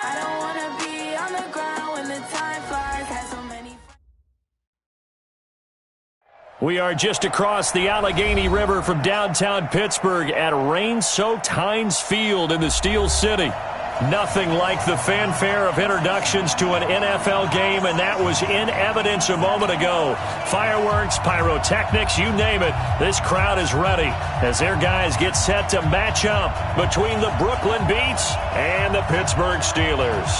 I don't wanna be on the ground when the time flies. Had so many. We are just across the Allegheny River from downtown Pittsburgh at rain-soaked Heinz Field in the Steel City. Nothing like the fanfare of introductions to an NFL game, and that was in evidence a moment ago. Fireworks, pyrotechnics, you name it. This crowd is ready as their guys get set to match up between the Brooklyn Beats and the Pittsburgh Steelers.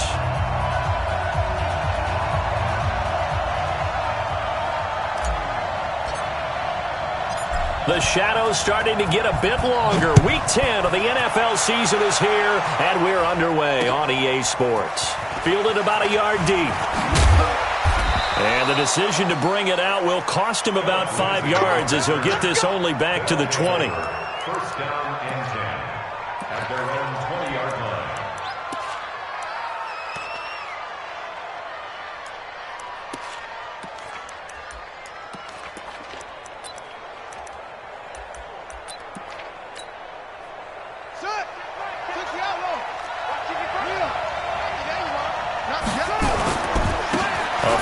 The shadow's starting to get a bit longer. Week 10 of the NFL season is here, and we're underway on EA Sports. Fielded about a yard deep. And the decision to bring it out will cost him about 5 yards as he'll get this only back to the 20. First down and 10 at their own 20-yard line.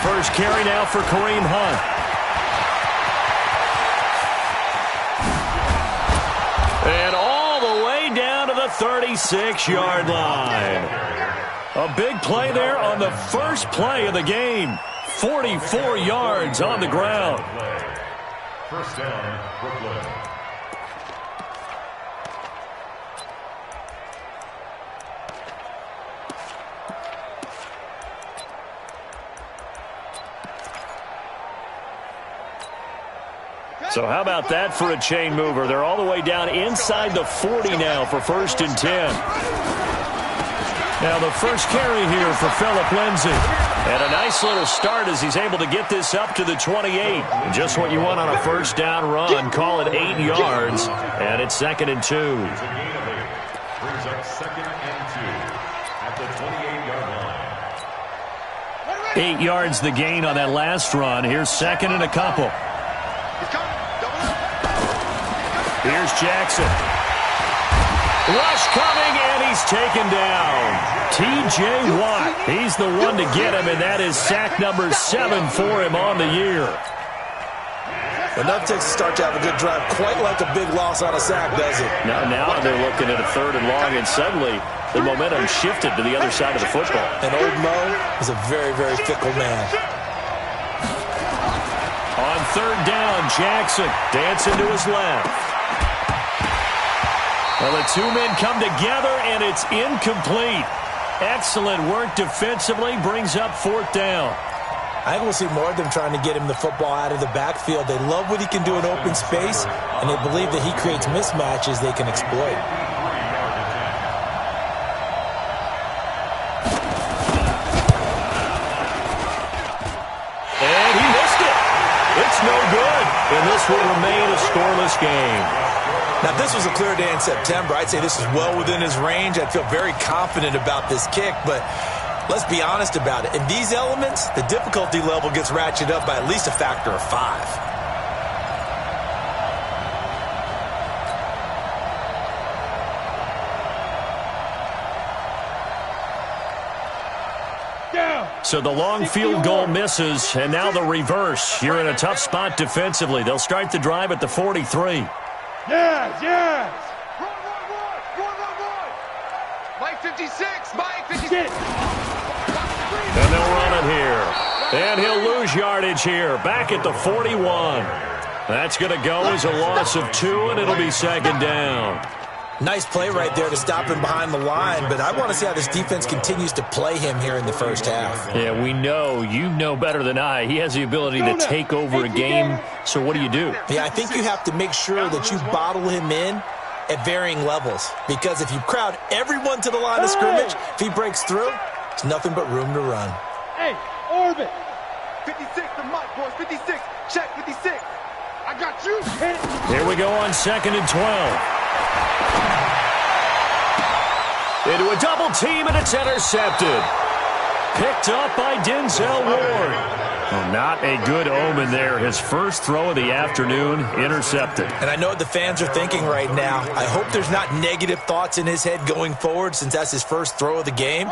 First carry now for Kareem Hunt. And all the way down to the 36-yard line. A big play there on the first play of the game. 44 yards on the ground. First down, Brooklyn. So how about that for a chain mover? They're all the way down inside the 40 now for first and 10. Now the first carry here for Phillip Lindsay. And a nice little start as he's able to get this up to the 28. Just what you want on a first down run. Call it 8 yards. And it's 2nd and 2. Brings up 2nd and 2 at the 28-yard line. 8 yards the gain on that last run. Here's 2nd and a couple. Here's Jackson. Rush coming, and he's taken down. T.J. Watt, he's the one to get him, and that is sack number 7 for him on the year. Enough takes to start to have a good drive. Quite like a big loss on a sack, does it? Now they're looking at a 3rd and long, and suddenly the momentum shifted to the other side of the football. And old Mo is a very, very fickle man. On 3rd down, Jackson dancing to his left. Well, the two men come together, and it's incomplete. Excellent work defensively, brings up 4th down. I think we'll see more of them trying to get him the football out of the backfield. They love what he can do in open space, and they believe that he creates mismatches they can exploit. And he missed it. It's no good, and this will remain a scoreless game. Now, if this was a clear day in September, I'd say this is well within his range. I'd feel very confident about this kick, but let's be honest about it. In these elements, the difficulty level gets ratcheted up by at least a factor of 5. So the long field goal misses, and now the reverse. You're in a tough spot defensively. They'll start the drive at the 43. Yes! Run! Mike 56! Mike 56! And they'll run it here. And he'll lose yardage here. Back at the 41. That's going to go as a loss of 2, and it'll be 2nd down. Nice play right there to stop him behind the line, but I want to see how this defense continues to play him here in the first half. Yeah, we know. You know better than I. He has the ability to take over a game, so what do you do? Yeah, I think you have to make sure that you bottle him in at varying levels, because if you crowd everyone to the line of scrimmage, if he breaks through, there's nothing but room to run. Hey, orbit! 56, the Mike boys, 56, check 56. I got you. Here we go on 2nd and 12. Into a double team, and it's intercepted. Picked up by Denzel Ward. Well, not a good omen there. His first throw of the afternoon, intercepted. And I know what the fans are thinking right now. I hope there's not negative thoughts in his head going forward, since that's his first throw of the game.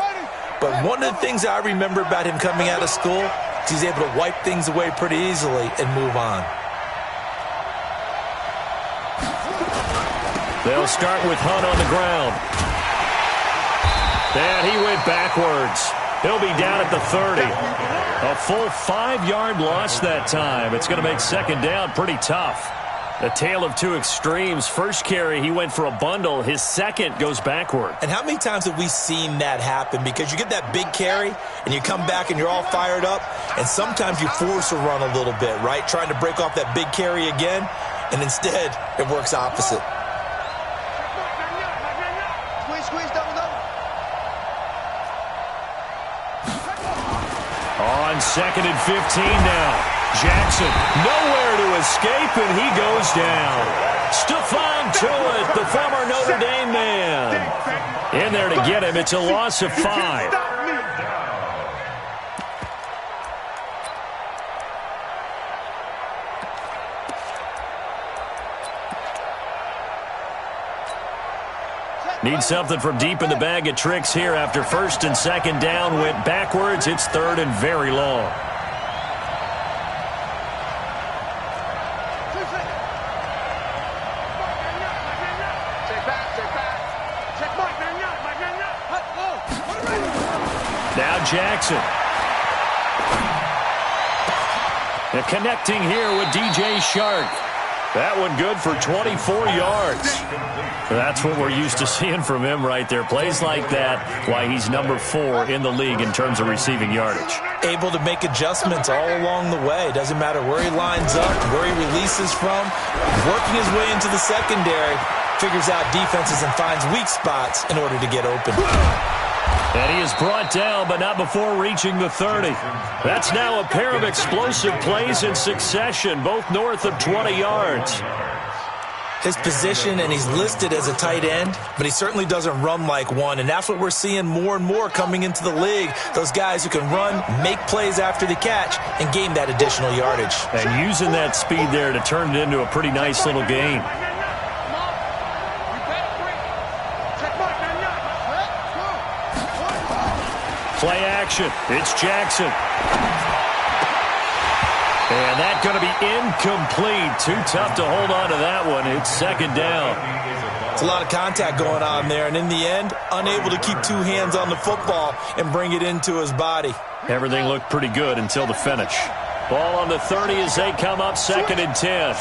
But one of the things I remember about him coming out of school is he's able to wipe things away pretty easily and move on. They'll start with Hunt on the ground. And he went backwards. He'll be down at the 30. A full 5-yard loss that time. It's going to make second down pretty tough. A tale of two extremes. First carry, he went for a bundle. His second goes backward. And how many times have we seen that happen? Because you get that big carry, and you come back and you're all fired up, and sometimes you force a run a little bit, right? Trying to break off that big carry again, and instead it works opposite. On 2nd and 15 now. Jackson nowhere to escape, and he goes down. Stephon Tuitt, the former Notre Dame man. In there to get him. It's a loss of 5. Need something from deep in the bag of tricks here after 1st and 2nd down. Went backwards. It's 3rd and very long. Now Jackson. And connecting here with DJ Shark. That one good for 24 yards. That's what we're used to seeing from him right there. Plays like that, why he's number 4 in the league in terms of receiving yardage. Able to make adjustments all along the way. Doesn't matter where he lines up, where he releases from. Working his way into the secondary. Figures out defenses and finds weak spots in order to get open. And he is brought down, but not before reaching the 30. That's now a pair of explosive plays in succession, both north of 20 yards. His position, and he's listed as a tight end, but he certainly doesn't run like one, and that's what we're seeing more and more coming into the league. Those guys who can run, make plays after the catch, and gain that additional yardage. And using that speed there to turn it into a pretty nice little gain. Play action. It's Jackson. And that's going to be incomplete. Too tough to hold on to that one. It's 2nd down. It's a lot of contact going on there, and in the end, unable to keep 2 hands on the football and bring it into his body. Everything looked pretty good until the finish. Ball on the 30 as they come up 2nd and 10.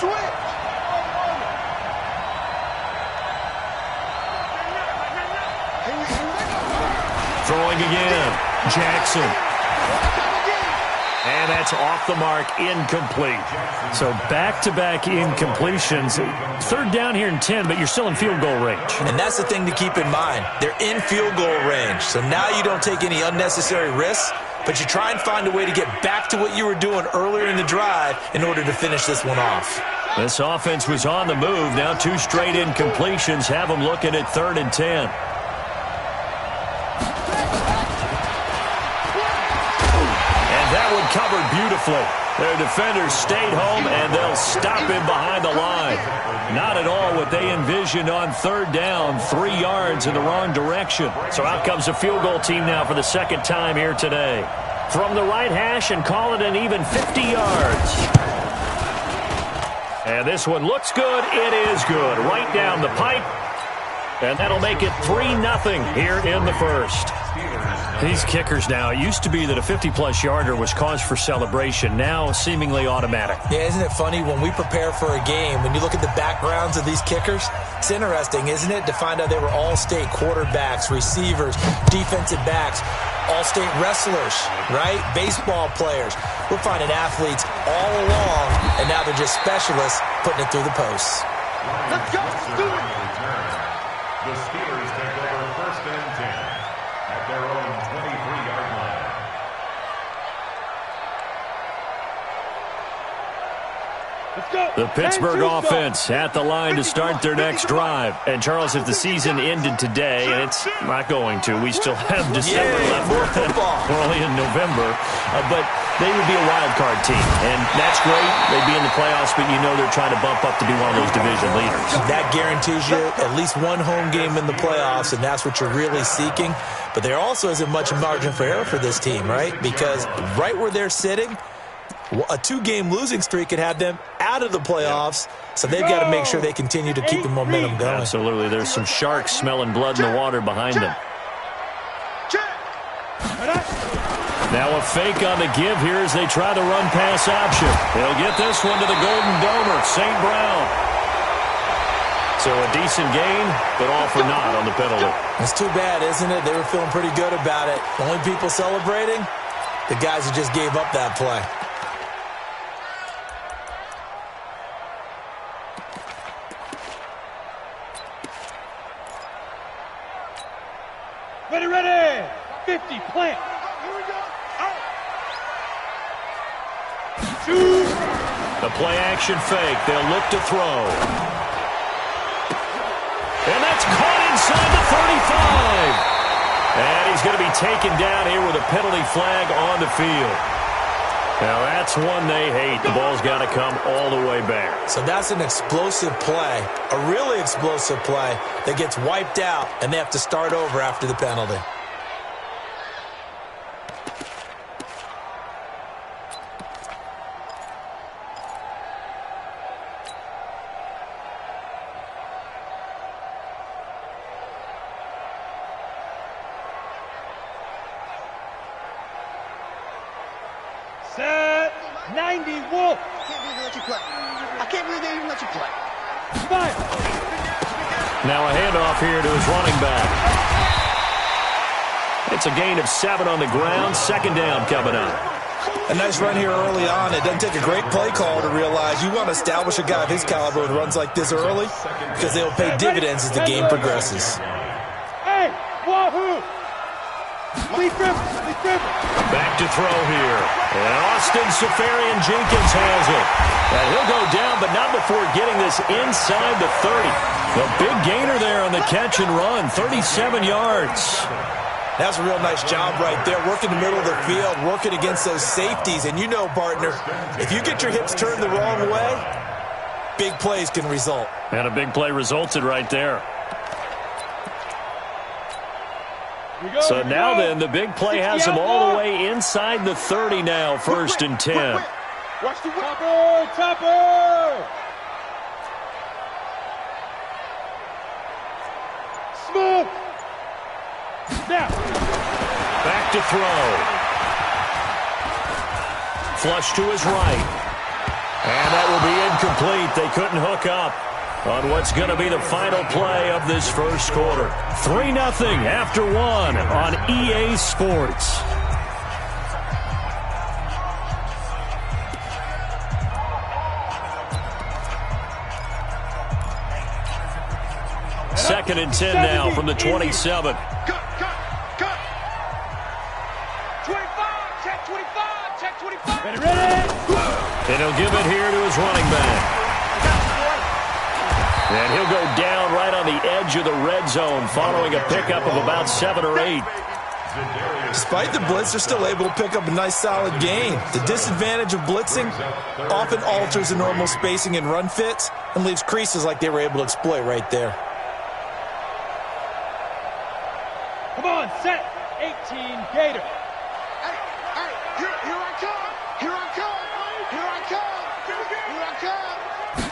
Throwing again. Jackson. And that's off the mark, incomplete. So back-to-back incompletions. 3rd down here in 10, but you're still in field goal range. And that's the thing to keep in mind. They're in field goal range. So now you don't take any unnecessary risks, but you try and find a way to get back to what you were doing earlier in the drive in order to finish this one off. This offense was on the move. Now 2 straight incompletions have them looking at 3rd and 10. Covered beautifully. Their defenders stayed home, and they'll stop him behind the line. Not at all what they envisioned on 3rd down. 3 yards in the wrong direction. So out comes a field goal team now for the 2nd time here today. From the right hash, and call it an even 50 yards. And this one looks good. It is good. Right down the pipe. And that'll make it 3-0 here in the 1st. These kickers now, it used to be that a 50-plus yarder was cause for celebration. Now seemingly automatic. Yeah, isn't it funny when we prepare for a game, when you look at the backgrounds of these kickers, it's interesting, isn't it, to find out they were all-state quarterbacks, receivers, defensive backs, all-state wrestlers, right? Baseball players. We're finding athletes all along, and now they're just specialists putting it through the posts. Let's go. Let's do it. The Steelers take over 1st and 10 at their own 23-yard line. The Pittsburgh offense at the line to start their next drive. And, Charles, if the season ended today, and it's not going to, we still have December left. More football. We're only in November. But they would be a wild card team. And that's great. They'd be in the playoffs, but you know they're trying to bump up to be one of those division leaders. That guarantees you at least one home game in the playoffs, and that's what you're really seeking. But there also isn't much margin for error for this team, right? Because right where they're sitting, a 2-game losing streak could have them out of the playoffs, so they've got to make sure they continue to keep the momentum going. Absolutely. There's some sharks smelling blood in the water behind them. Now a fake on the give here as they try the run-pass option. They'll get this one to the Golden Domer, St. Brown. So a decent gain, but all for naught on the penalty. It's too bad, isn't it? They were feeling pretty good about it. The only people celebrating, the guys who just gave up that play. Ready. 50, plant. Here we go. Out. Shoot. The play-action fake. They'll look to throw. And that's caught inside the 35. And he's going to be taken down here with a penalty flag on the field. Now that's one they hate. The ball's got to come all the way back. So that's an explosive play, a really explosive play that gets wiped out, and they have to start over after the penalty. Set. 90, Wolf. I can't believe they even let you play. Fire. Now a handoff here to his running back. It's a gain of 7 on the ground. Second down coming up. A nice run here early on. It doesn't take a great play call to realize you want to establish a guy of his caliber with runs like this early because they'll pay dividends as the game progresses. Hey, wahoo! Back to throw here. And Austin Seferian-Jenkins has it. And he'll go down, but not before getting this inside the 30. The big gainer there on the catch and run, 37 yards. That's a real nice job right there, working the middle of the field, working against those safeties. And you know, partner, if you get your hips turned the wrong way, big plays can result. And a big play resulted right there. So now then, the big play has him all the way inside the 30 now, 1st and 10. Watch the topper! Smoke! Now! Back to throw. Flush to his right. And that will be incomplete. They couldn't hook up on what's going to be the final play of this first quarter. 3-0 after 1 on EA Sports. Second and 10 now from the 27. Cut. 25, check 25. Ready. And he'll give it here to his running back. And he'll go down right on the edge of the red zone following a pickup of about 7 or 8. Despite the blitz, they're still able to pick up a nice solid gain. The disadvantage of blitzing often alters the normal spacing and run fits and leaves creases like they were able to exploit right there. Come on, set. 18, Gator. Hey, here I come.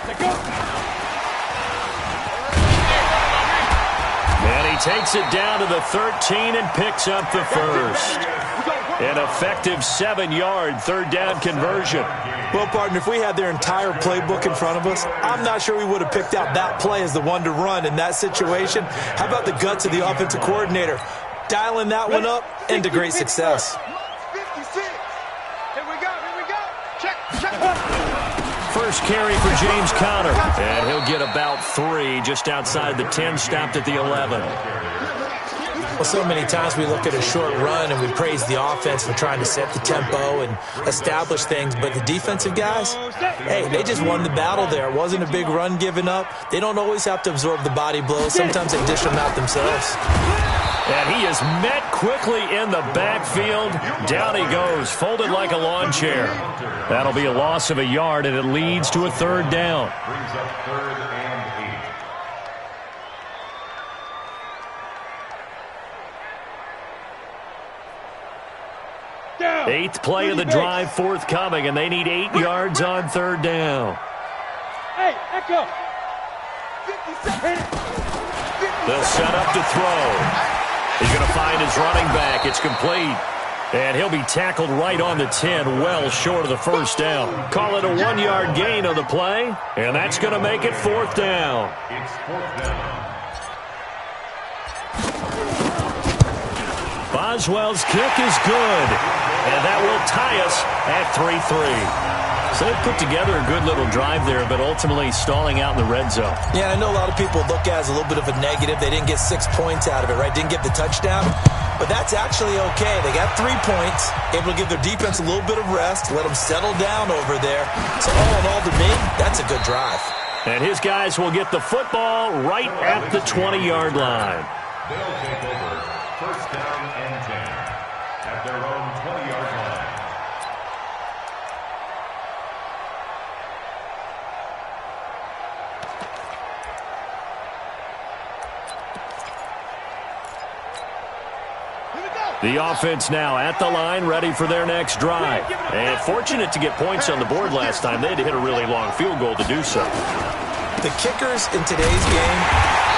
Let go. And he takes it down to the 13 and picks up the first. An effective 7-yard third down conversion. Well, partner, if we had their entire playbook in front of us, I'm not sure we would have picked out that play as the one to run in that situation. How about the guts of the offensive coordinator? Dialing that one up into great success. 56. Here we go. Check. First carry for James Conner. And he'll get about 3 just outside the 10, stopped at the 11. Well, so many times we look at a short run and we praise the offense for trying to set the tempo and establish things, but the defensive guys, hey, they just won the battle there. It wasn't a big run given up. They don't always have to absorb the body blows. Sometimes they dish them out themselves. And he is met quickly in the backfield. Down he goes, folded like a lawn chair. That'll be a loss of a yard, and it leads to a third down. Brings up 3rd and 8. Eighth play of the drive forthcoming, and they need 8 yards on third down. Hey, Echo. They'll set up to throw. He's going to find his running back. It's complete. And he'll be tackled right on the 10, well short of the first down. Call it a 1-yard gain on the play, and that's going to make it 4th down. It's 4th down. Boswell's kick is good, and that will tie us at 3-3. So they put together a good little drive there, but ultimately stalling out in the red zone. Yeah, I know a lot of people look at it as a little bit of a negative. They didn't get 6 points out of it, right? Didn't get the touchdown. But that's actually okay. They got 3 points, able to give their defense a little bit of rest, let them settle down over there. So all in all, to me, that's a good drive. And his guys will get the football right at the 20-yard line. They'll take over 1st down and 10 at their own 20-yard line. The offense now at the line, ready for their next drive. And fortunate to get points on the board last time. They had to hit a really long field goal to do so. The kickers in today's game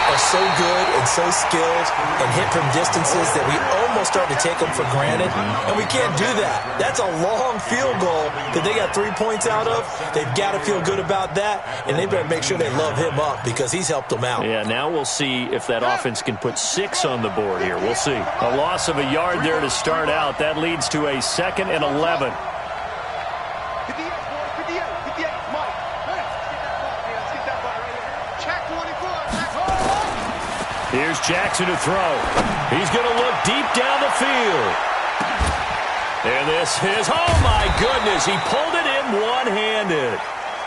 are so good and so skilled and hit from distances that we almost start to take them for granted, and we can't do that. That's a long field goal that they got 3 points out of. They've got to feel good about that, and they better make sure they love him up because he's helped them out. Yeah, now we'll see if that offense can put 6 on the board here. We'll see. A loss of a yard there to start out. That leads to a 2nd and 11. 58, boys, 58, 58, Mike. Let's get that ball right here. Check 24, check 24. Here's Jackson to throw. He's going to look deep down the field. And this is, oh my goodness, he pulled it in one-handed.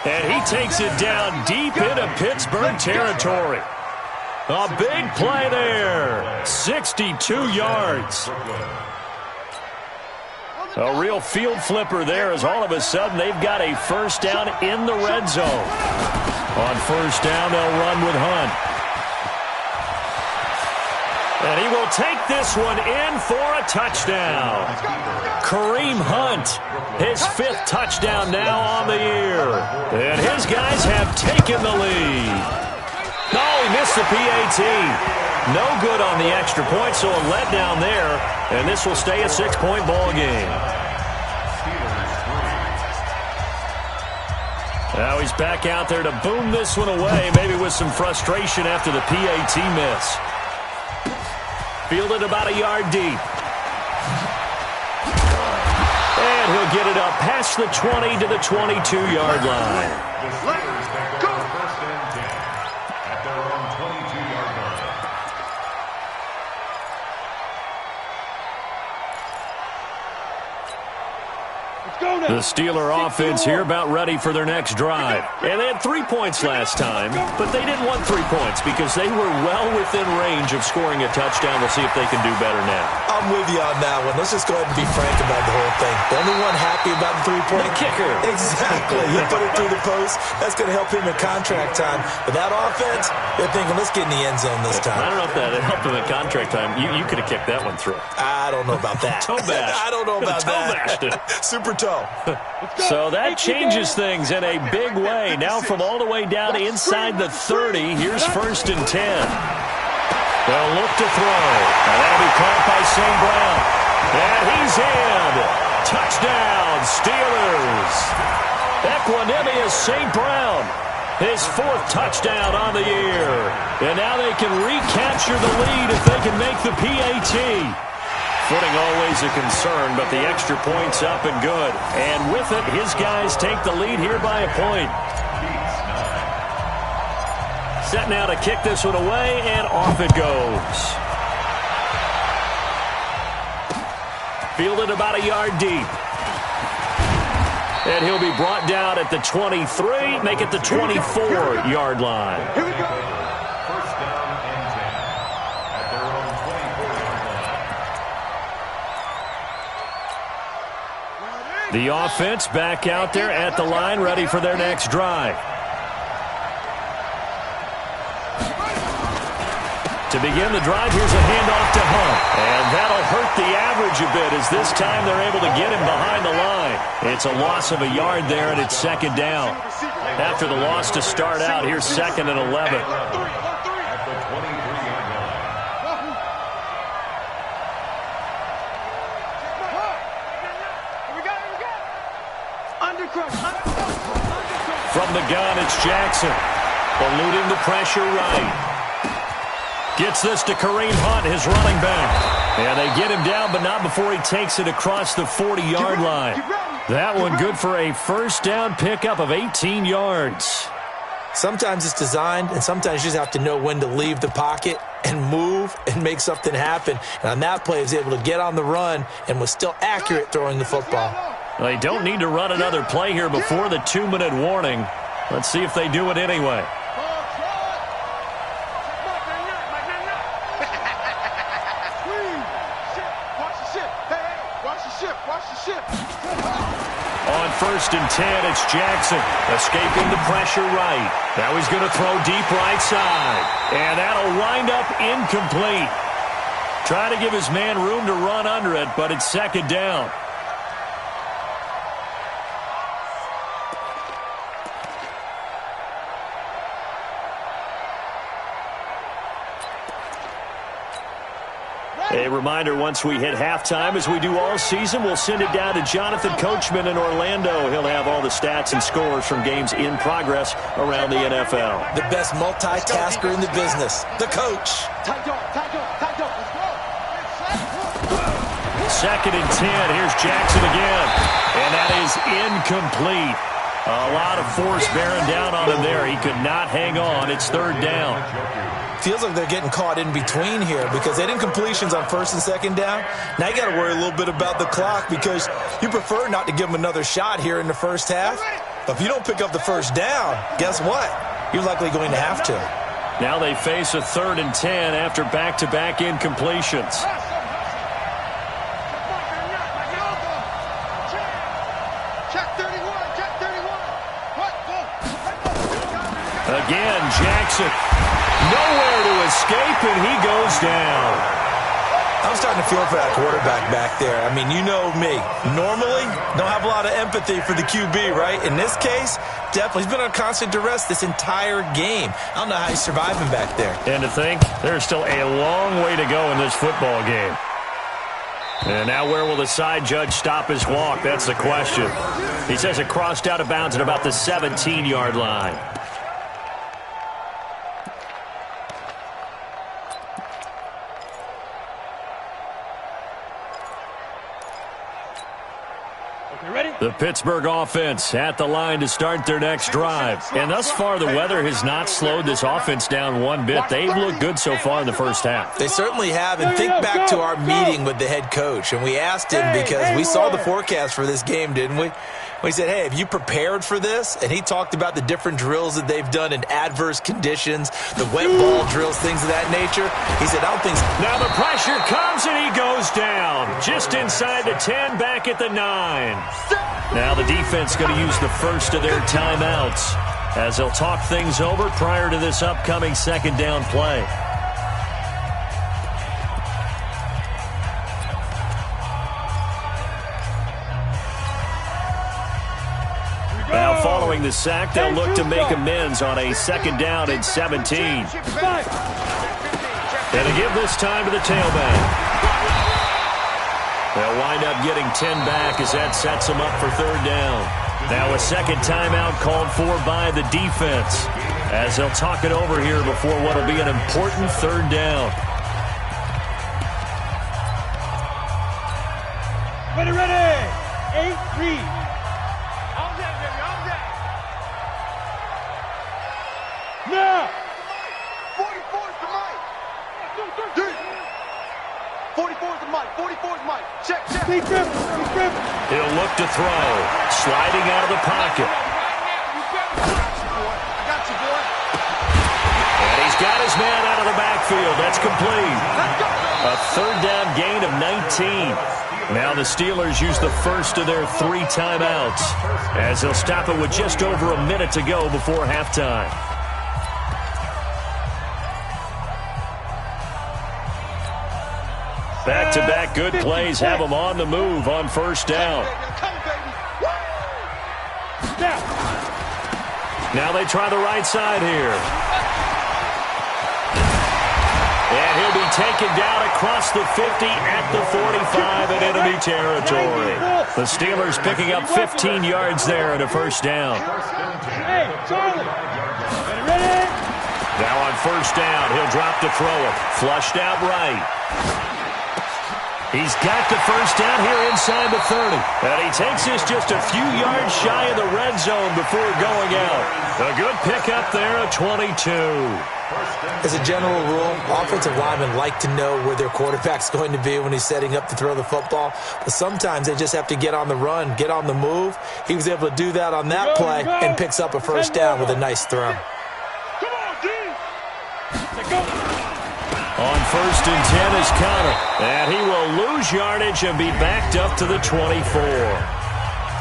And he takes it down deep into Pittsburgh territory. A big play there. 62 yards. A real field flipper there as all of a sudden they've got a first down in the red zone. On first down, they'll run with Hunt. And he will take this one in for a touchdown. Kareem Hunt, his 5th touchdown now on the year. And his guys have taken the lead. Oh, he missed the PAT. No good on the extra point, so a letdown there. And this will stay a 6-point ball game. Now he's back out there to boom this one away, maybe with some frustration after the PAT miss. Fielded about a yard deep. And he'll get it up past the 20 to the 22-yard line. The Steelers take over 1st and 10 at their own 22-yard line. The Steeler offense here about ready for their next drive. And they had 3 points last time, but they didn't want 3 points because they were well within range of scoring a touchdown. We'll see if they can do better now. I'm with you on that one. Let's just go ahead and be frank about the whole thing. The only one happy about the 3-point? The kicker. Exactly. He put it through the post. That's going to help him in contract time. But that offense, they're thinking, let's get in the end zone this time. I don't know if that helped him in contract time. You could have kicked that one through. I don't know about that. Toe bash. I don't know about Toe bashed that. it. Super toe. So that changes things in a big way. Now from all the way down inside the 30, here's 1st and 10. They'll look to throw. And that'll be caught by St. Brown. And he's in. Touchdown, Steelers. Equanimous St. Brown. His 4th touchdown on the year. And now they can recapture the lead if they can make the PAT. Footing always a concern, but the extra point's up and good. And with it, his guys take the lead here by a point. Set now to kick this one away, and off it goes. Fielded about a yard deep. And he'll be brought down at the 23, make it the 24-yard line. Here we go. First down and 10 at their own 24-yard line. The offense back out there at the line, ready for their next drive. To begin the drive, here's a handoff to Hunt. And that'll hurt the average a bit as this time they're able to get him behind the line. It's a loss of a yard there, and it's second down. After the loss to start out, here's 2nd and 11. At the 23-yard line. From the gun, it's Jackson. Eluding the pressure right. Gets this to Kareem Hunt, his running back. And they get him down, but not before he takes it across the 40-yard line. That one good for a first down pickup of 18 yards. Sometimes it's designed, and sometimes you just have to know when to leave the pocket and move and make something happen. And on that play, he was able to get on the run and was still accurate throwing the football. They don't need to run another play here before the 2-minute warning. Let's see if they do it anyway. On 1st and 10, it's Jackson escaping the pressure right. Now he's going to throw deep right side. And that'll wind up incomplete. Trying to give his man room to run under it, but it's second down. A reminder, once we hit halftime, as we do all season, we'll send it down to Jonathan Coachman in Orlando. He'll have all the stats and scores from games in progress around the NFL. The best multitasker in the business, the coach. 2nd and 10, here's Jackson again. And that is incomplete. A lot of force bearing down on him there. He could not hang on. It's 3rd down. Feels like they're getting caught in between here because they did incompletions on 1st and 2nd down. Now you got to worry a little bit about the clock because you prefer not to give them another shot here in the first half. But if you don't pick up the first down, guess what? You're likely going to have to. Now they face a 3rd and 10 after back-to-back incompletions. Again, Jackson. Nowhere to escape, and he goes down. I'm starting to feel for that quarterback back there. I mean, you know me. Normally, don't have a lot of empathy for the QB, right? In this case, definitely. He's been on constant duress this entire game. I don't know how he's surviving back there. And to think, there's still a long way to go in this football game. And now where will the side judge stop his walk? That's the question. He says it crossed out of bounds at about the 17-yard line. The Pittsburgh offense at the line to start their next drive. And thus far, the weather has not slowed this offense down one bit. They've looked good so far in the first half. They certainly have. And think back to our meeting with the head coach. And we asked him because we saw the forecast for this game, didn't we? We said, hey, have you prepared for this? And he talked about the different drills that they've done in adverse conditions, the wet ball drills, things of that nature. He said, I don't think so. Now the pressure comes and he goes down. Just inside the 10, back at the 9. Now the defense going to use the first of their timeouts as they'll talk things over prior to this upcoming 2nd down play. Now following the sack, they'll look to make amends on a 2nd down and 17. And to give this time to the tailback. They'll wind up getting 10 back as that sets them up for 3rd down. Now a 2nd timeout called for by the defense as they'll talk it over here before what will be an important 3rd down. Ready. 8-3. Now. 44 is the mic. 44 is the mic. Mike. 44's Mike. Check. He'll look to throw. Sliding out of the pocket. I got you, boy. And he's got his man out of the backfield. That's complete. A third down gain of 19. Now the Steelers use the first of their 3 timeouts as they'll stop it with just over a minute to go before halftime. Back-to-back good plays have them on the move on first down. Now they try the right side here. And he'll be taken down across the 50 at the 45 in enemy territory. The Steelers picking up 15 yards there at a first down. Now on first down, he'll drop to throw it. Flushed out right. He's got the first down here inside the 30. And he takes this just a few yards shy of the red zone before going out. A good pickup there at 22. As a general rule, offensive linemen like to know where their quarterback's going to be when he's setting up to throw the football. But sometimes they just have to get on the run, get on the move. He was able to do that on that play and picks up a first down with a nice throw. On first and 10 is Connor. And he will lose yardage and be backed up to the 24.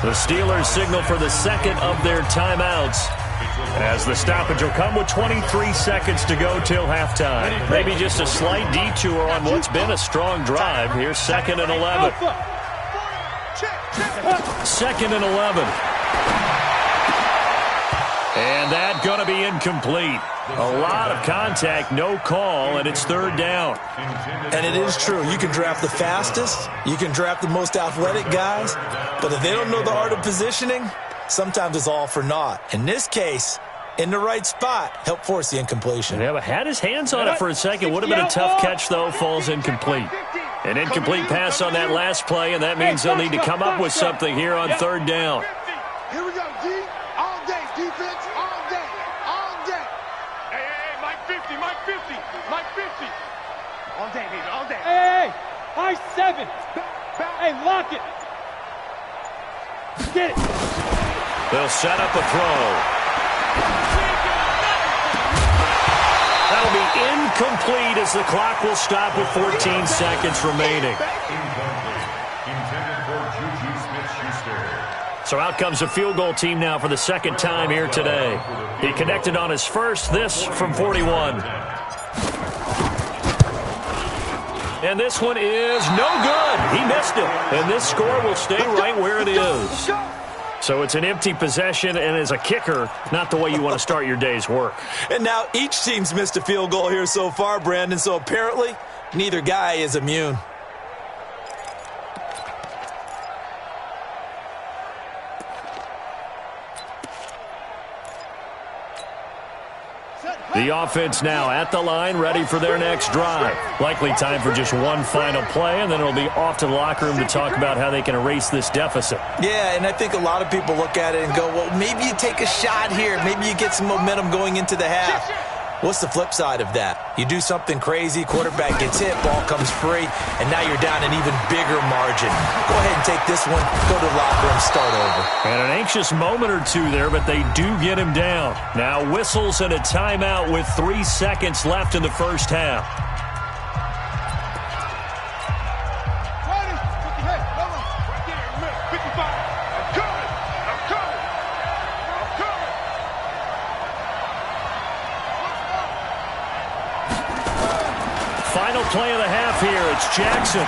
The Steelers signal for the second of their timeouts, as the stoppage will come with 23 seconds to go till halftime. Maybe just a slight detour on what's been a strong drive. Here's 2nd and 11. 2nd and 11. And that going to be incomplete. A lot of contact, no call, and it's 3rd down. And it is true. You can draft the fastest. You can draft the most athletic guys. But if they don't know the art of positioning, sometimes it's all for naught. In this case, in the right spot, help force the incompletion. Yeah, but had his hands on it for a second. Would have been a tough catch, though. Falls incomplete. An incomplete pass on that last play, and that means they'll need to come up with something here on 3rd down. Here we go, D. All day, defense, all day, all day. Hey, Mike 50, Mike 50, Mike 50. All day, baby, all day. Hey, Mike 7. Hey, lock it. Get it. They'll set up a throw. That'll be incomplete as the clock will stop with 14 seconds remaining. Intended for Juju Smith-Schuster. So out comes a field goal team now for the second time here today. He connected on his first, this from 41. And this one is no good. He missed it. And this score will stay right where it is. So it's an empty possession, and as a kicker, not the way you want to start your day's work. And now each team's missed a field goal here so far, Brandon, so apparently neither guy is immune. The offense now at the line, ready for their next drive. Likely time for just one final play, and then it'll be off to the locker room to talk about how they can erase this deficit. Yeah, and I think a lot of people look at it and go, well, maybe you take a shot here. Maybe you get some momentum going into the half. What's the flip side of that? You do something crazy, quarterback gets hit, ball comes free, and now you're down an even bigger margin. Go ahead and take this one, go to the locker room, start over. And an anxious moment or two there, but they do get him down. Now whistles and a timeout with 3 seconds left in the first half. Final play of the half here. It's Jackson.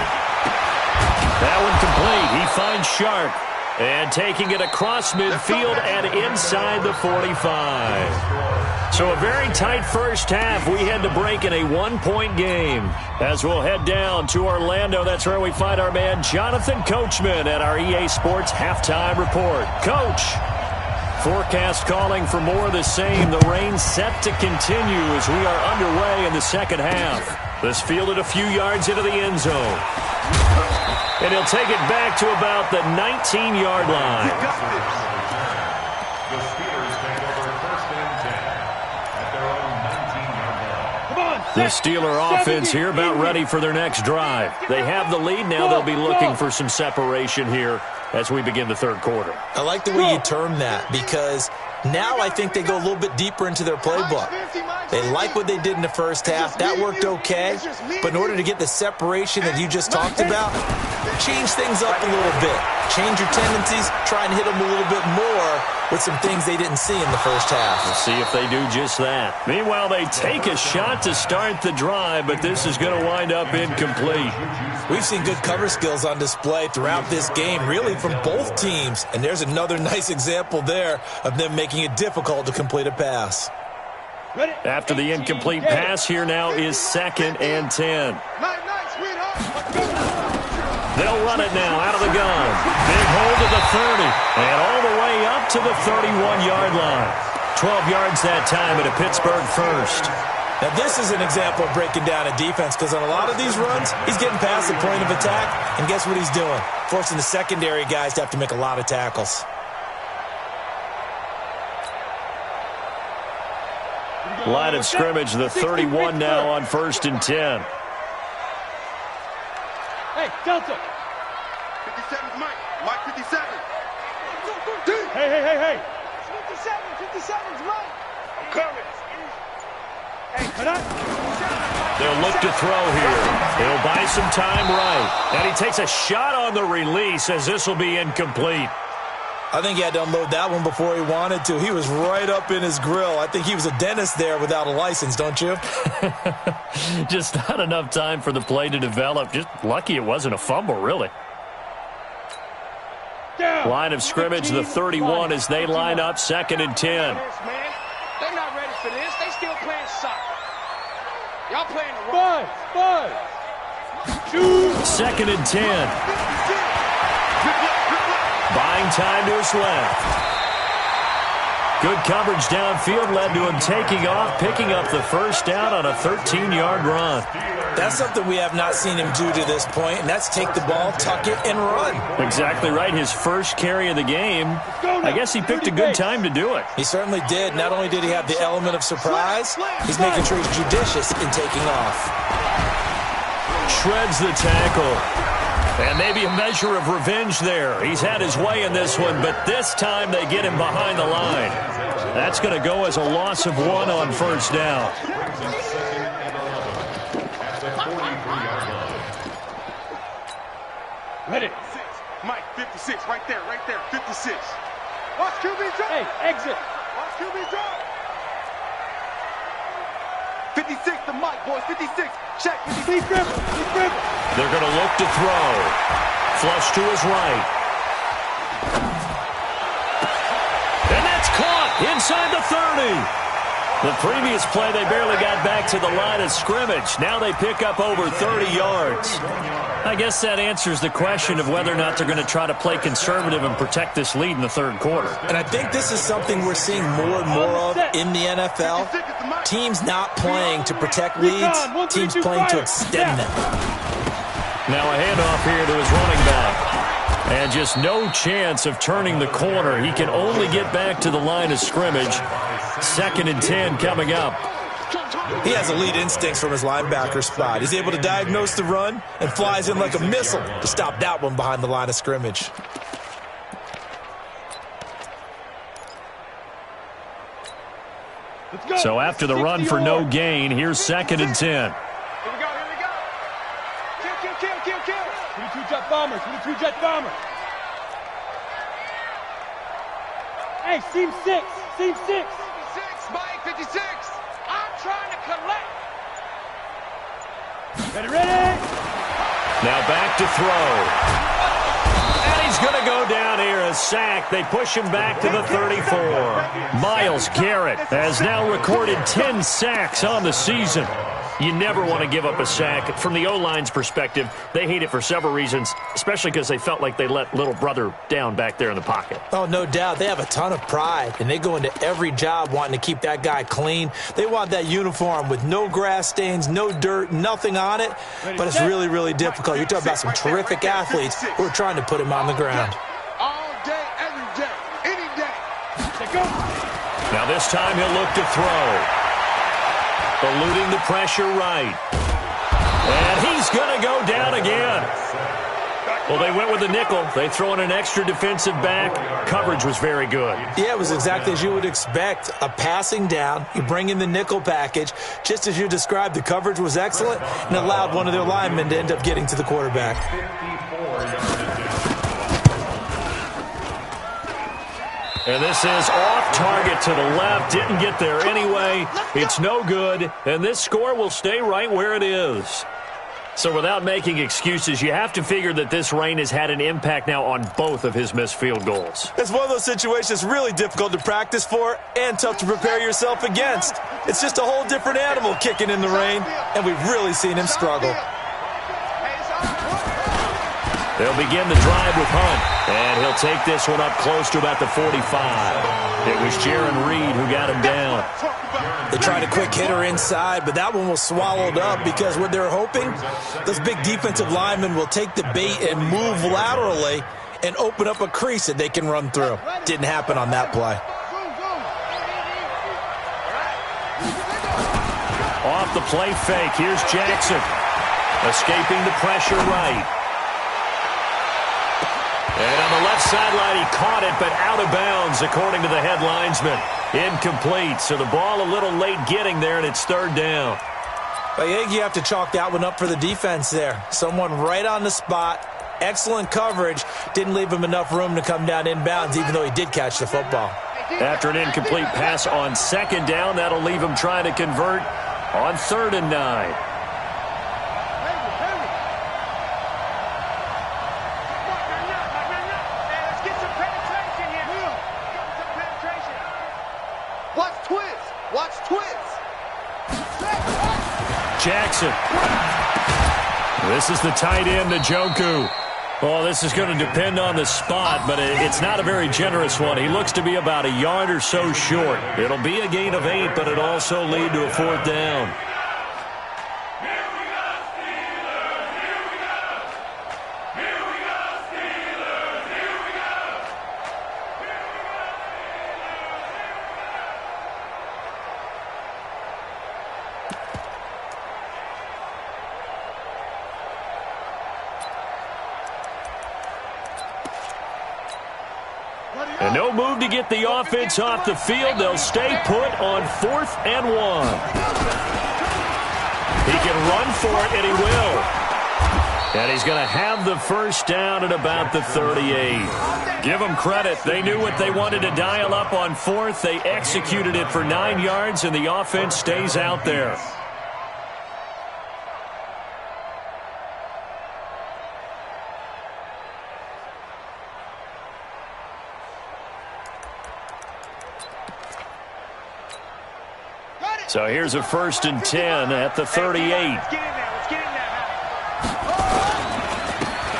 That one complete. He finds Sharp. And taking it across midfield and inside the 45. So a very tight first half. We had to break in a 1-point game. As we'll head down to Orlando, that's where we find our man Jonathan Coachman at our EA Sports Halftime Report. Coach, forecast calling for more of the same. The rain set to continue as we are underway in the second half. This fielded a few yards into the end zone. And he'll take it back to about the 19-yard line. The Steelers take over 1st and 10 at their own 19-yard line. Come on, The Steeler offense here about ready for their next drive. They have the lead. Now they'll be looking for some separation here as we begin the third quarter. I like the way you term that because now I think they go a little bit deeper into their playbook. They like what they did in the first half. That worked okay. But in order to get the separation that you just talked about, change things up a little bit. Change your tendencies. Try and hit them a little bit more with some things they didn't see in the first half. We'll see if they do just that. Meanwhile, they take a shot to start the drive, but this is going to wind up incomplete. We've seen good cover skills on display throughout this game, really from both teams. And there's another nice example there of them making it difficult to complete a pass. After the incomplete pass, here now is 2nd and 10. They'll run it now out of the gun. Big hole to the 30 and all the way up to the 31-yard line. 12 yards that time at a Pittsburgh first. Now, this is an example of breaking down a defense because on a lot of these runs, he's getting past the point of attack, and guess what he's doing? Forcing the secondary guys to have to make a lot of tackles. Line of scrimmage, the 31 now on 1st and 10. Hey, Delta. 57's Mike. Mike 57. Hey. 57's Mike. I'm coming. Hey, cut up. They'll look to throw here. He'll buy some time right. And he takes a shot on the release as this will be incomplete. I think he had to unload that one before he wanted to. He was right up in his grill. I think he was a dentist there without a license, don't you? Just not enough time for the play to develop. Just lucky it wasn't a fumble, really. Line of scrimmage, the 31 as they line up 2nd and 10. They're not ready for this. They still playing soccer. Y'all playing the wrong. 2nd and 10. Buying time to his left. Good coverage downfield led to him taking off, picking up the first down on a 13-yard run. That's something we have not seen him do to this point, and that's take the ball, tuck it, and run. Exactly right. His first carry of the game. I guess he picked a good time to do it. He certainly did. Not only did he have the element of surprise, he's making sure he's judicious in taking off. Shreds the tackle. And maybe a measure of revenge there. He's had his way in this one, but this time they get him behind the line. That's going to go as a loss of 1 on 1st down. Ready. Mike 56, right there, 56. Watch QB drop. Hey, exit. Watch QB drop. 56 to Mike, boys, 56. Check, 56. They're going to look to throw. Flush to his right. And that's caught inside the 30. The previous play, they barely got back to the line of scrimmage. Now they pick up over 30 yards. I guess that answers the question of whether or not they're going to try to play conservative and protect this lead in the third quarter. And I think this is something we're seeing more and more of in the NFL. Teams not playing to protect leads, teams playing to extend them. Now a handoff here to his running back. And just no chance of turning the corner. He can only get back to the line of scrimmage. 2nd and 10 coming up. He has elite instincts from his linebacker spot. He's able to diagnose the run and flies in like a missile to stop that one behind the line of scrimmage. So after the run for no gain, here's 2nd and 10. Here we go. Kill. 22 jet bombers. Hey, seam 6. 56, Mike, 56. I'm trying to collect. Ready. Now back to throw. And he's going to go down here, a sack. They push him back to the 34. Myles Garrett has now recorded 10 sacks on the season. You never want to give up a sack. From the O-line's perspective, they hate it for several reasons, especially because they felt like they let little brother down back there in the pocket. Oh, no doubt. They have a ton of pride, and they go into every job wanting to keep that guy clean. They want that uniform with no grass stains, no dirt, nothing on it, but it's really, really difficult. You're talking about some terrific athletes who are trying to put him on the ground. All day, every day, any day. Let's go. Now this time he'll look to throw. eluding the pressure right. And he's going to go down again. Well, they went with the nickel. They throw in an extra defensive back. Coverage was very good. Yeah, it was exactly as you would expect. A passing down. You bring in the nickel package. Just as you described, the coverage was excellent and allowed one of their linemen to end up getting to the quarterback. 54 yards. And this is off target to the left. Didn't get there anyway. It's no good. And this score will stay right where it is. So without making excuses, you have to figure that this rain has had an impact now on both of his missed field goals. It's one of those situations really difficult to practice for and tough to prepare yourself against. It's just a whole different animal kicking in the rain, and we've really seen him struggle. They'll begin the drive with Hunt, and he'll take this one up close to about the 45. It was Jaron Reed who got him down. They tried a quick hitter inside, but that one was swallowed up because what they're hoping, those big defensive linemen will take the bait and move laterally and open up a crease that they can run through. Didn't happen on that play. Off the play fake, here's Jackson. Escaping the pressure right. And on the left sideline, he caught it, but out of bounds, according to the head linesman. Incomplete, so the ball a little late getting there, and it's third down. I think you have to chalk that one up for the defense there. Someone right on the spot, excellent coverage, didn't leave him enough room to come down inbounds, even though he did catch the football. After an incomplete pass on second down, that'll leave him trying to convert on 3rd and 9. Jackson. This is the tight end, Njoku. Well, this is going to depend on the spot, but it's not a very generous one. He looks to be about a yard or so short. It'll be a gain of 8, but it'll also lead to a 4th down. And no move to get the offense off the field. They'll stay put on 4th and 1. He can run for it, and he will. And he's going to have the first down at about the 38. Give them credit. They knew what they wanted to dial up on 4th. They executed it for 9 yards, and the offense stays out there. So here's a 1st and 10 at the 38.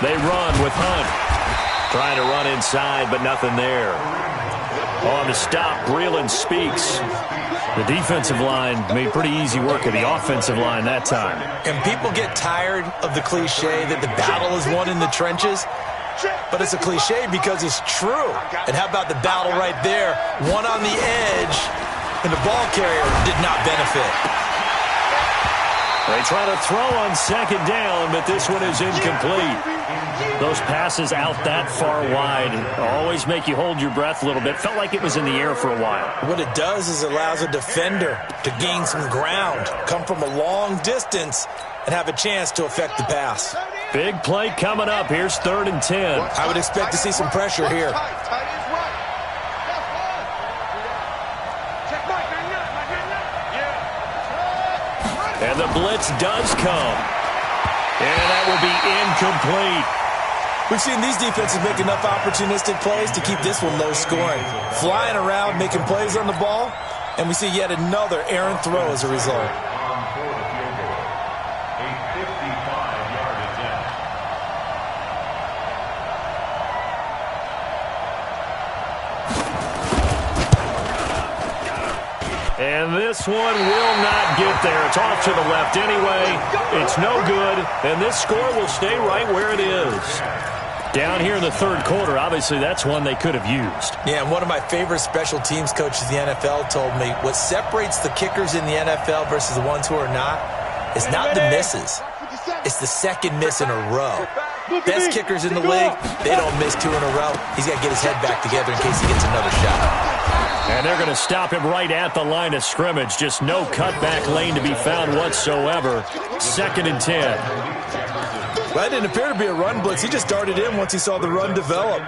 They run with Hunt. Trying to run inside, but nothing there. On the stop, Breeland Speaks. The defensive line made pretty easy work of the offensive line that time. And people get tired of the cliche that the battle is won in the trenches. But it's a cliche because it's true. And how about the battle right there? One on the edge. And the ball carrier did not benefit. They try to throw on second down, but this one is incomplete. Those passes out that far wide always make you hold your breath a little bit. Felt like it was in the air for a while. What it does is it allows a defender to gain some ground, come from a long distance, and have a chance to affect the pass. Big play coming up. Here's 3rd and 10. I would expect to see some pressure here. And the blitz does come. And that will be incomplete. We've seen these defenses make enough opportunistic plays to keep this one low scoring. Flying around, making plays on the ball, and we see yet another errant throw as a result. And this one will not get there. It's off to the left anyway. It's no good, and this score will stay right where it is. Down here in the third quarter, obviously that's one they could have used. Yeah, and one of my favorite special teams coaches in the NFL told me what separates the kickers in the NFL versus the ones who are not is not the misses. It's the second miss in a row. Best kickers in the league, they don't miss 2 in a row. He's got to get his head back together in case he gets another shot. And they're going to stop him right at the line of scrimmage. Just no cutback lane to be found whatsoever. 2nd and 10. Well, that didn't appear to be a run blitz. He just darted in once he saw the run develop.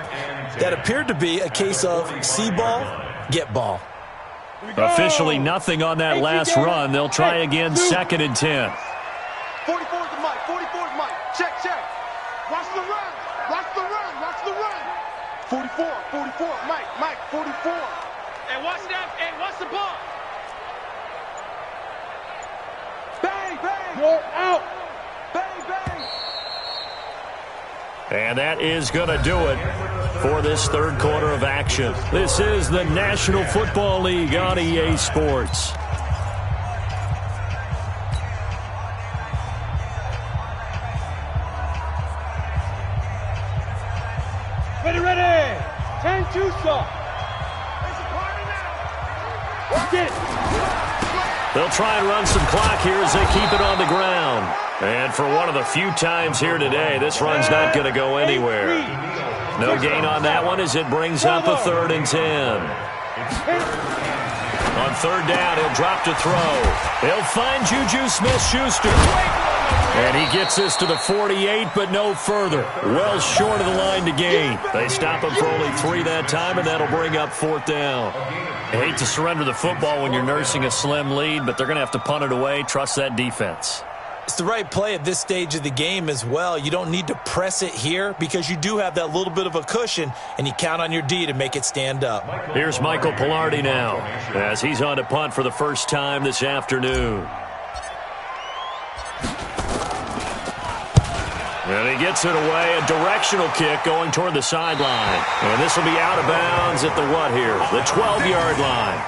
That appeared to be a case of see ball, get ball. Officially nothing on that last run. They'll try again, 2nd and 10. 44 is the mic. 44 is Mike. Check, check. Watch the run. Watch the run. Watch the run. 44. Mike, 44. And watch that. And watch the ball. Bang, bang. You're out. Bang, bang. And that is going to do it for this third quarter of action. This is the National Football League on EA Sports. Ready. 10-2 stop. Get it. They'll try and run some clock here as they keep it on the ground. And for one of the few times here today, this run's not going to go anywhere. No gain on that one as it brings up a 3rd and 10. On 3rd down, he'll drop to throw. He'll find Juju Smith-Schuster. And he gets this to the 48, but no further. Well short of the line to gain. They stop him for only 3 that time, and that'll bring up 4th down. I hate to surrender the football when you're nursing a slim lead, but they're going to have to punt it away. Trust that defense. It's the right play at this stage of the game as well. You don't need to press it here because you do have that little bit of a cushion, and you count on your D to make it stand up. Here's Michael Pilardi now as he's on to punt for the first time this afternoon. And he gets it away, a directional kick going toward the sideline. And this will be out of bounds at the what here? The 12-yard line.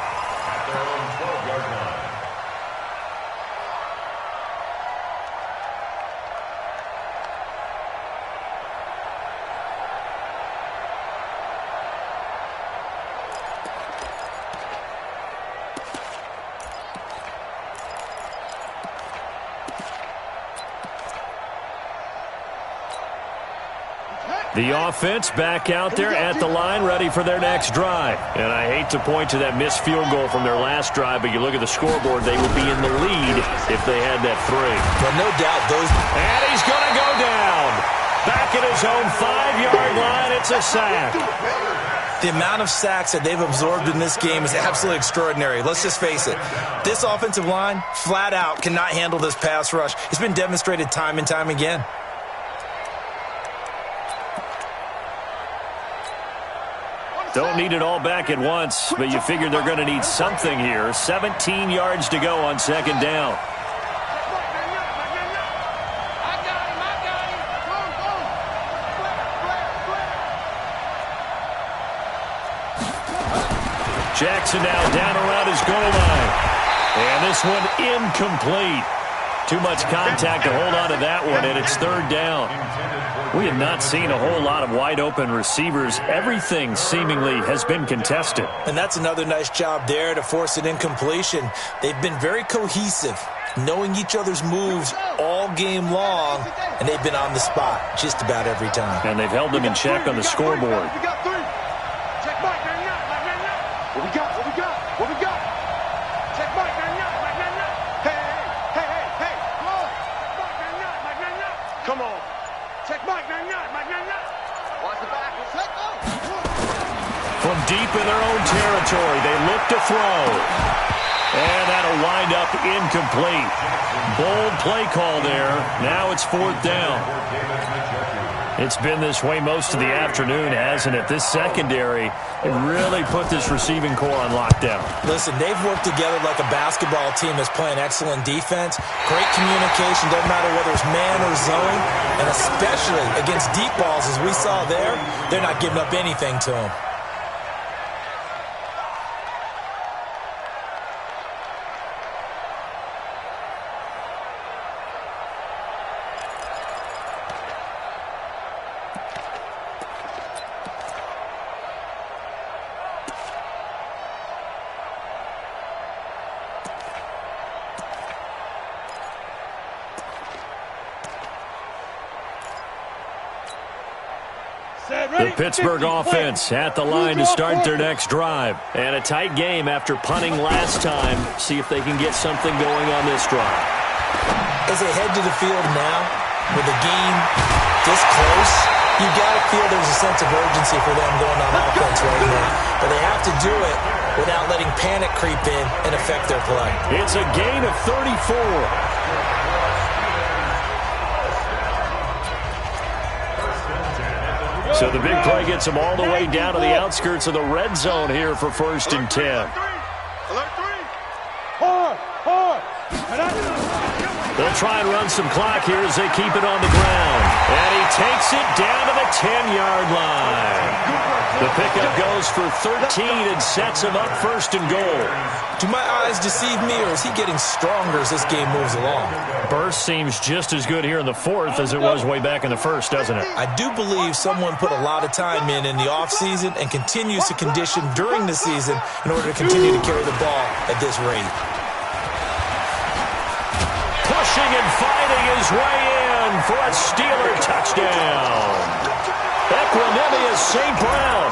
The offense back out there at the line, ready for their next drive. And I hate to point to that missed field goal from their last drive, but you look at the scoreboard, they would be in the lead if they had that 3. But no doubt those... And he's going to go down. Back at his own 5-yard line, it's a sack. The amount of sacks that they've absorbed in this game is absolutely extraordinary. Let's just face it. This offensive line, flat out, cannot handle this pass rush. It's been demonstrated time and time again. Don't need it all back at once, but you figure they're going to need something here. 17 yards to go on 2nd down. Jackson now down around his goal line. And this one incomplete. Too much contact to hold on to that one, and it's 3rd down. We have not seen a whole lot of wide-open receivers. Everything seemingly has been contested. And that's another nice job there to force an incompletion. They've been very cohesive, knowing each other's moves all game long, and they've been on the spot just about every time. And they've held them in check on the scoreboard. We got 3. Check Mike, 9-9. What we got? Check Mike, 9-9. Hey. Come on. Check Mike, 9-9. Watch the back. Let's go. From deep in their own territory, they look to throw. And that'll wind up incomplete. Bold play call there. Now it's 4th down. It's been this way most of the afternoon, hasn't it? This secondary, it really put this receiving core on lockdown. Listen, they've worked together like a basketball team that's playing excellent defense. Great communication, doesn't matter whether it's man or zone. And especially against deep balls, as we saw there, they're not giving up anything to them. The Pittsburgh offense at the line to start their next drive. And a tight game after punting last time. See if they can get something going on this drive. As they head to the field now, with the game this close, you got to feel there's a sense of urgency for them going on offense right now. But they have to do it without letting panic creep in and affect their play. It's a gain of 34. So the big play gets them all the way down to the outskirts of the red zone here for 1st and 10. They'll try and run some clock here as they keep it on the ground. And he takes it down to the 10-yard line. The pickup goes for 13 and sets him up 1st and goal. Do my eyes deceive me, or is he getting stronger as this game moves along? Burst seems just as good here in the 4th as it was way back in the 1st, doesn't it? I do believe someone put a lot of time in the offseason and continues to condition during the season in order to continue to carry the ball at this rate. Pushing and fighting his way in for a Steeler touchdown. Equanimous St. Brown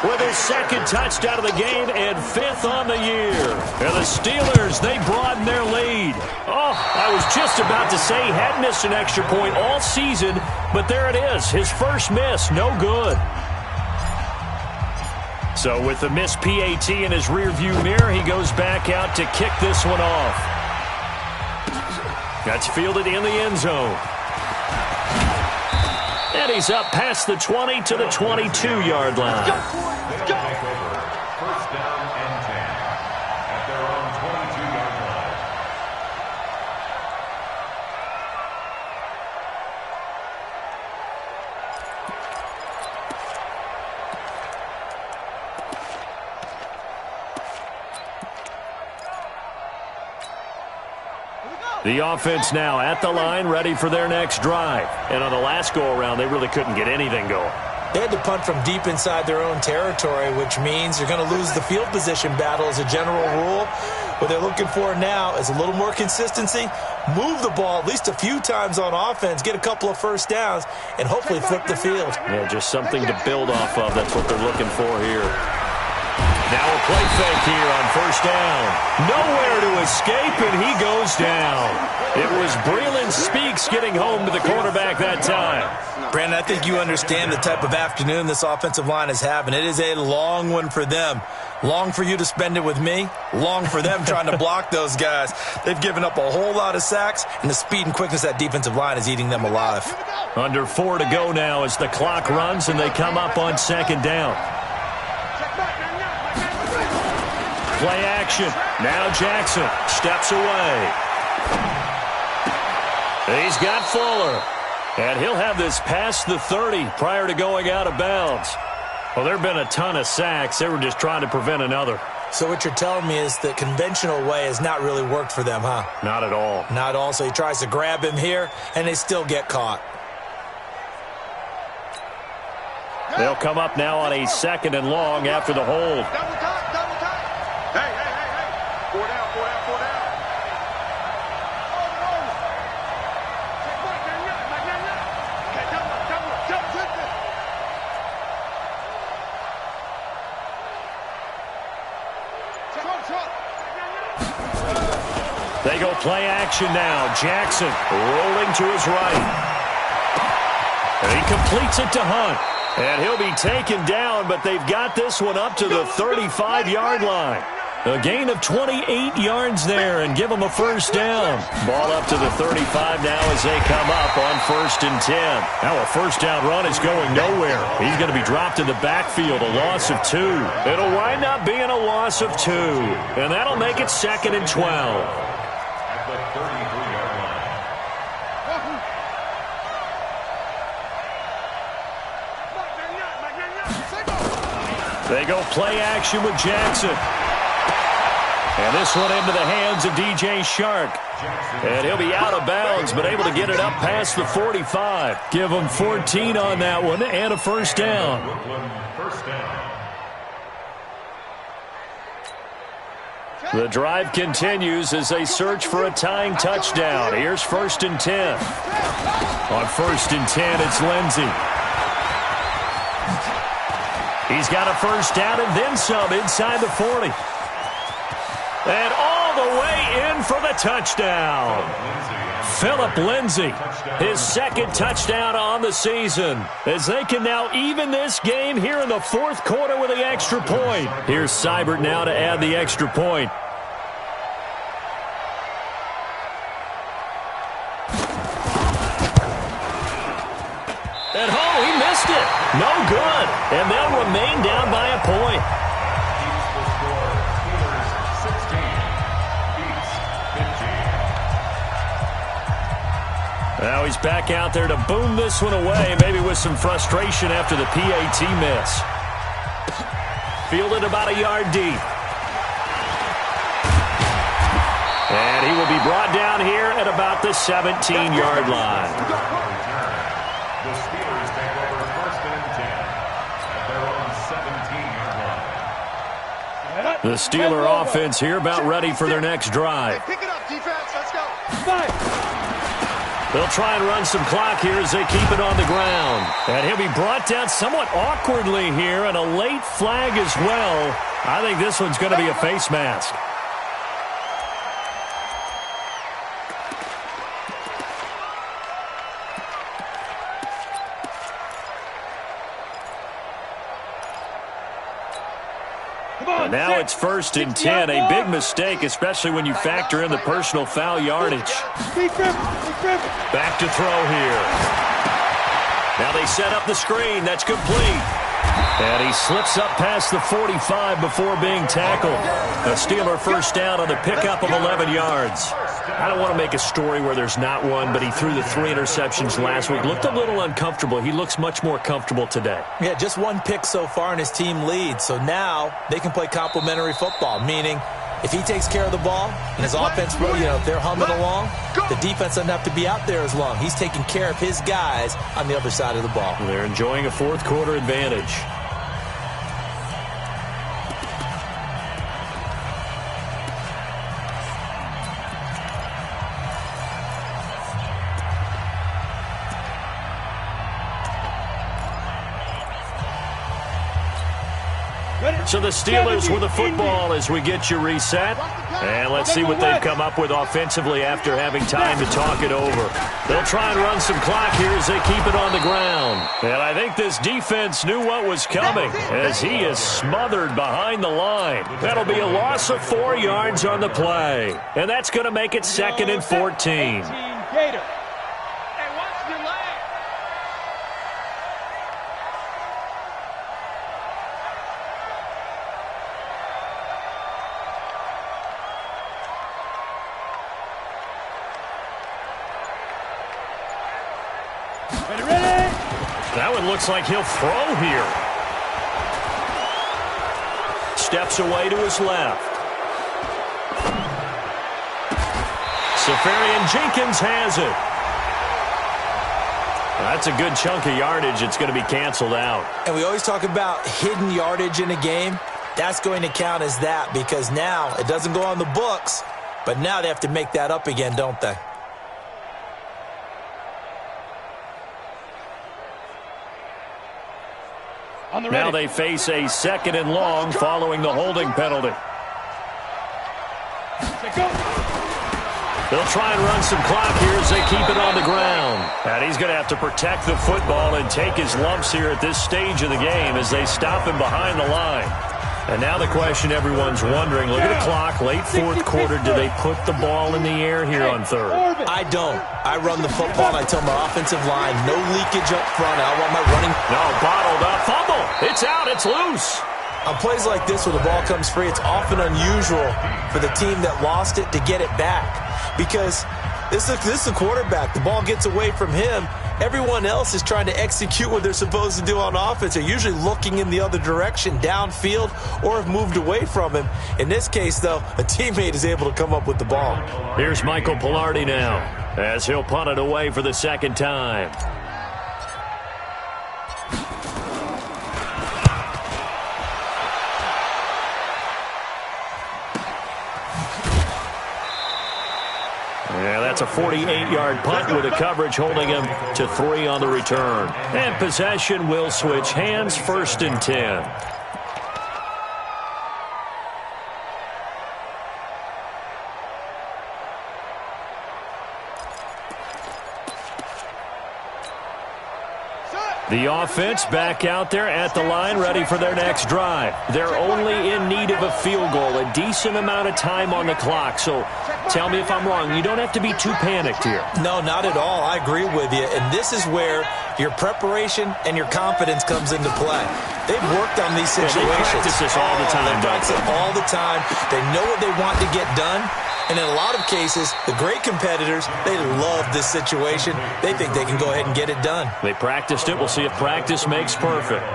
with his 2nd touchdown of the game and 5th on the year. And the Steelers, they broaden their lead. Oh, I was just about to say he had missed an extra point all season, but there it is, his first miss, no good. So with the missed PAT in his rearview mirror, he goes back out to kick this one off. That's fielded in the end zone. And he's up past the 20 to the 22-yard line. They take over 1st down and 10 at their own 22-yard line. The offense now at the line, ready for their next drive. And on the last go-around, they really couldn't get anything going. They had to punt from deep inside their own territory, which means you're going to lose the field position battle as a general rule. What they're looking for now is a little more consistency, move the ball at least a few times on offense, get a couple of first downs, and hopefully flip the field. Yeah, just something to build off of. That's what they're looking for here. Now a play fake here on 1st down. Nowhere to escape, and he goes down. It was Breeland Speaks getting home to the quarterback that time. Brandon, I think you understand the type of afternoon this offensive line is having. It is a long one for them. Long for you to spend it with me. Long for them trying to block those guys. They've given up a whole lot of sacks, and the speed and quickness of that defensive line is eating them alive. Under 4 to go now as the clock runs, and they come up on 2nd down. Play action. Now Jackson steps away. He's got Fuller. And he'll have this past the 30 prior to going out of bounds. Well, there have been a ton of sacks. They were just trying to prevent another. So what you're telling me is the conventional way has not really worked for them, huh? Not at all. Not at all. So he tries to grab him here, and they still get caught. They'll come up now on a 2nd and long after the hold. Double time, double time. Hey. 4 down. They go play action now. Jackson rolling to his right. And he completes it to Hunt. And he'll be taken down, but they've got this one up to the 35-yard line. A gain of 28 yards there and give them a 1st down. Ball up to the 35 now as they come up on 1st and 10. Now a 1st down run is going nowhere. He's going to be dropped in the backfield, a loss of 2. It'll wind up being a loss of 2. And that'll make it 2nd and 12. At the 33-yard line. They go play action with Jackson. And this one into the hands of DJ Shark. And he'll be out of bounds, but able to get it up past the 45. Give him 14 on that one and a 1st down. Brooklyn, 1st down. The drive continues as they search for a tying touchdown. Here's 1st and 10. On 1st and 10, it's Lindsey. He's got a first down and then some inside the 40. And all the way in for the touchdown. Phillip Lindsay, his second touchdown on the season, as they can now even this game here in the fourth quarter with the extra point. Here's Seibert now to add the extra point. At home, he missed it. No good. And they'll remain down by a point. Now he's back out there to boom this one away, maybe with some frustration after the PAT miss. Fielded about a yard deep. And he will be brought down here at about the 17-yard line. The Steelers take over first and 10 at their own 17-yard line. The Steeler offense here about ready for their next drive. Pick it up, defense. Let's go. They'll try and run some clock here as they keep it on the ground. And he'll be brought down somewhat awkwardly here, and a late flag as well. I think this one's going to be a face mask. Now it's first and 10, a big mistake, especially when you factor in the personal foul yardage. Back to throw here. Now they set up the screen. That's complete. And he slips up past the 45 before being tackled. A Steeler first down on the pickup of 11 yards. I don't want to make a story where there's not one, but he threw the 3 interceptions last week. Looked a little uncomfortable. He looks much more comfortable today. Yeah, just one pick so far and his team leads. So now they can play complementary football, meaning if he takes care of the ball and his offense, if they're humming along, the defense doesn't have to be out there as long. He's taking care of his guys on the other side of the ball. They're enjoying a fourth quarter advantage. So the Steelers with the football as we get you reset. And let's see what they've come up with offensively after having time to talk it over. They'll try and run some clock here as they keep it on the ground. And I think this defense knew what was coming as he is smothered behind the line. That'll be a loss of 4 yards on the play. And that's going to make it 2nd and 14. That one looks like he'll throw here. Steps away to his left. Safarian Jenkins has it. That's a good chunk of yardage. It's going to be canceled out. And we always talk about hidden yardage in a game. That's going to count as that because now it doesn't go on the books, but now they have to make that up again, don't they? Now they face a 2nd and long following the holding penalty. They'll try and run some clock here as they keep it on the ground. And he's going to have to protect the football and take his lumps here at this stage of the game as they stop him behind the line. And now the question everyone's wondering, look at the clock, late fourth quarter, do they put the ball in the air here on third? I don't. I run the football and I tell my offensive line, no leakage up front. I want my running. No, bottled up, fumble. It's out, it's loose. On plays like this where the ball comes free, it's often unusual for the team that lost it to get it back. Because this is the quarterback. The ball gets away from him. Everyone else is trying to execute what they're supposed to do on offense. They're usually looking in the other direction, downfield, or have moved away from him. In this case, though, a teammate is able to come up with the ball. Here's Michael Pilardi now as he'll punt it away for the second time. It's a 48-yard punt with the coverage holding him to 3 on the return. And possession will switch hands, 1st and 10. The offense back out there at the line, ready for their next drive. They're only in need of a field goal, a decent amount of time on the clock. So tell me if I'm wrong. You don't have to be too panicked here. No, not at all. I agree with you. And this is where your preparation and your confidence comes into play. They've worked on these situations. They practice this all the time. They practice it all the time. They know what they want to get done. And in a lot of cases, the great competitors, they love this situation. They think they can go ahead and get it done. They practiced it. We'll see if practice makes perfect.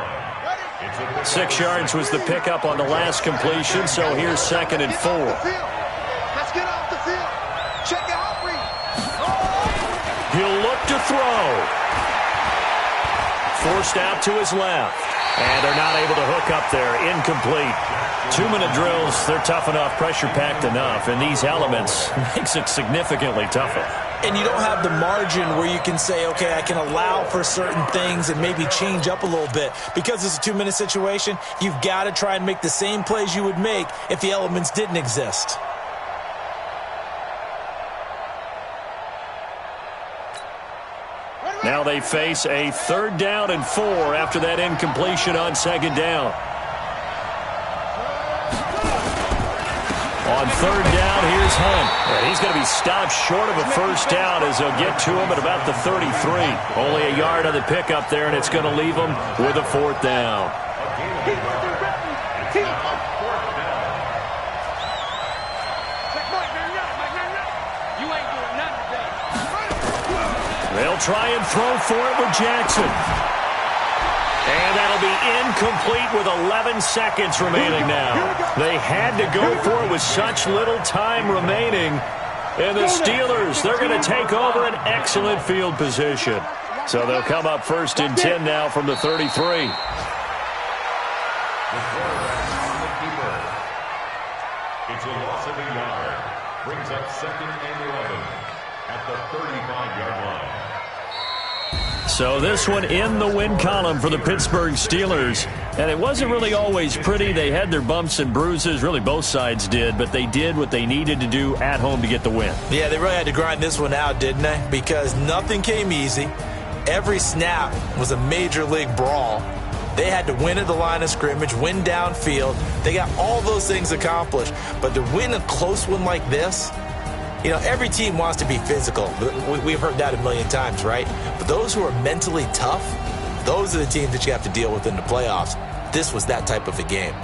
6 yards was the pickup on the last completion, so here's 2nd and 4. Let's get off the field. Check it out, Reed. He'll look to throw. Forced out to his left. And they're not able to hook up there. Incomplete. 2-minute drills, they're tough enough, pressure-packed enough, and these elements makes it significantly tougher. And you don't have the margin where you can say, okay, I can allow for certain things and maybe change up a little bit. Because it's a 2-minute situation, you've got to try and make the same plays you would make if the elements didn't exist. Now they face a 3rd down and 4 after that incompletion on 2nd down. On 3rd down, here's Hunt. And he's going to be stopped short of a 1st down as they'll get to him at about the 33. Only a yard on the pickup there, and it's going to leave him with a 4th down. They'll try and throw for it with Jackson. And that'll be incomplete with 11 seconds remaining now. They had to go for it with such little time remaining. And the Steelers, they're going to take over an excellent field position. So they'll come up 1st and 10 now from the 33. It's a loss of a yard. Brings up 2nd and 11 at the 35-yard line. So this one in the win column for the Pittsburgh Steelers. And it wasn't really always pretty. They had their bumps and bruises. Really, both sides did. But they did what they needed to do at home to get the win. Yeah, they really had to grind this one out, didn't they? Because nothing came easy. Every snap was a major league brawl. They had to win at the line of scrimmage, win downfield. They got all those things accomplished. But to win a close one like this, you know, every team wants to be physical. We've heard that a million times, right? But those who are mentally tough, those are the teams that you have to deal with in the playoffs. This was that type of a game.